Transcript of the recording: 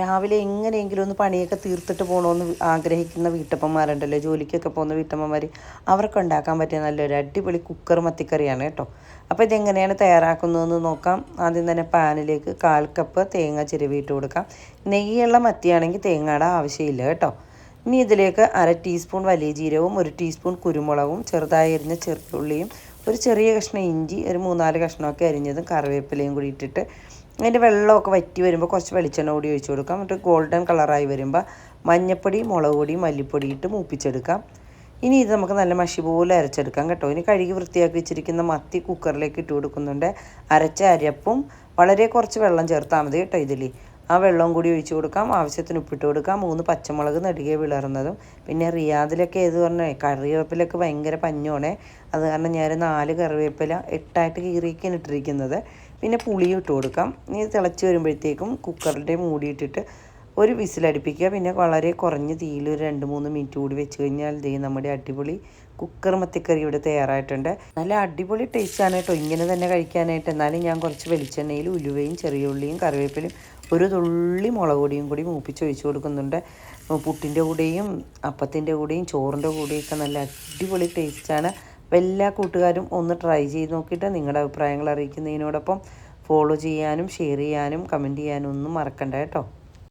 രാവിലെ എങ്ങനെയെങ്കിലും ഒന്ന് പണിയൊക്കെ തീർത്തിട്ട് പോകണമെന്ന് ആഗ്രഹിക്കുന്ന വീട്ടമ്മമാരുണ്ടല്ലോ, ജോലിക്കൊക്കെ പോകുന്ന വീട്ടമ്മമാർ, അവർക്ക് ഉണ്ടാക്കാൻ പറ്റിയ നല്ലൊരു അടിപൊളി കുക്കർ മത്തിക്കറിയാണ് കേട്ടോ. അപ്പോൾ ഇതെങ്ങനെയാണ് തയ്യാറാക്കുന്നതെന്ന് നോക്കാം. ആദ്യം തന്നെ പാനിലേക്ക് 1/4 കപ്പ് തേങ്ങ ചിരവിയിട്ട് കൊടുക്കാം. നെയ്യുള്ള മത്തിയാണെങ്കിൽ തേങ്ങയുടെ ആവശ്യമില്ല കേട്ടോ. ഇനി ഇതിലേക്ക് 1/2 ടീസ്പൂൺ വലിയ ജീരകവും 1 ടീസ്പൂൺ കുരുമുളകും ചെറുതായി അരിഞ്ഞ ചെറുള്ളിയും ഒരു ചെറിയ കഷ്ണം ഇഞ്ചി, ഒരു 3-4 കഷ്ണമൊക്കെ അരിഞ്ഞതും കറിവേപ്പിലയും കൂടി ഇട്ടിട്ട് അതിൻ്റെ വെള്ളമൊക്കെ വറ്റി വരുമ്പോൾ കുറച്ച് വെളിച്ചെണ്ണ കൂടി ഒഴിച്ച് കൊടുക്കാം. എന്നിട്ട് ഗോൾഡൻ കളറായി വരുമ്പോൾ മഞ്ഞൾപ്പൊടി, മുളക് പൊടി, മല്ലിപ്പൊടി ഇട്ട് മൂപ്പിച്ചെടുക്കാം. ഇനി ഇത് നമുക്ക് നല്ല മഷി പോലെ അരച്ചെടുക്കാം കേട്ടോ. ഇനി കഴുകി വൃത്തിയാക്കി വെച്ചിരിക്കുന്ന മത്തി കുക്കറിലേക്ക് ഇട്ട് കൊടുക്കുന്നുണ്ട്. അരച്ച അരപ്പും വളരെ കുറച്ച് വെള്ളം ചേർത്താൽ മതി കേട്ടോ ഇതിൽ. ആ വെള്ളം കൂടി ഒഴിച്ച് കൊടുക്കാം. ആവശ്യത്തിന് ഉപ്പിട്ട് കൊടുക്കാം. 3 പച്ചമുളക് നെടുകെ വിളർന്നതും. പിന്നെ റിയാദിലൊക്കെ ഏത് പറഞ്ഞാൽ കറിവേപ്പിലൊക്കെ ഭയങ്കര പഞ്ഞോണേ, അത് കാരണം ഞാൻ 4 കറിവേപ്പില 8ആയിട്ട് കീറിയൊക്കെയാണ് ഇട്ടിരിക്കുന്നത്. പിന്നെ പുളിയും ഇട്ട് കൊടുക്കാം. ഇനി തിളച്ച് വരുമ്പോഴത്തേക്കും കുക്കറിൻ്റെ മൂടിയിട്ടിട്ട് ഒരു വിസിലടുപ്പിക്കുക. പിന്നെ വളരെ കുറഞ്ഞ തീയിൽ ഒരു 2-3 മിനിറ്റ് കൂടി വെച്ച് കഴിഞ്ഞാൽ നമ്മുടെ അടിപൊളി കുക്കർ മത്തിക്കറി ഇവിടെ തയ്യാറായിട്ടുണ്ട്. നല്ല അടിപൊളി ടേസ്റ്റാണ് കേട്ടോ ഇങ്ങനെ തന്നെ കഴിക്കാനായിട്ട്. എന്നാലും ഞാൻ കുറച്ച് വെളിച്ചെണ്ണയിൽ ഉലുവയും ചെറിയ ഉള്ളിയും കറിവേപ്പിലയും ഒരു തുള്ളി മുളക് പൊടിയും കൂടി മൂപ്പിച്ച് ഒഴിച്ച് കൊടുക്കുന്നുണ്ട്. പുട്ടിൻ്റെ കൂടെയും അപ്പത്തിൻ്റെ കൂടെയും ചോറിൻ്റെ കൂടെയൊക്കെ നല്ല അടിപൊളി ടേസ്റ്റാണ്. അപ്പോൾ എല്ലാ കൂട്ടുകാരും ഒന്ന് ട്രൈ ചെയ്ത് നോക്കിയിട്ട് നിങ്ങളുടെ അഭിപ്രായങ്ങൾ അറിയിക്കുന്നതിനോടൊപ്പം ഫോളോ ചെയ്യാനും ഷെയർ ചെയ്യാനും കമൻറ്റ് ചെയ്യാനും ഒന്നും മറക്കണ്ട കേട്ടോ.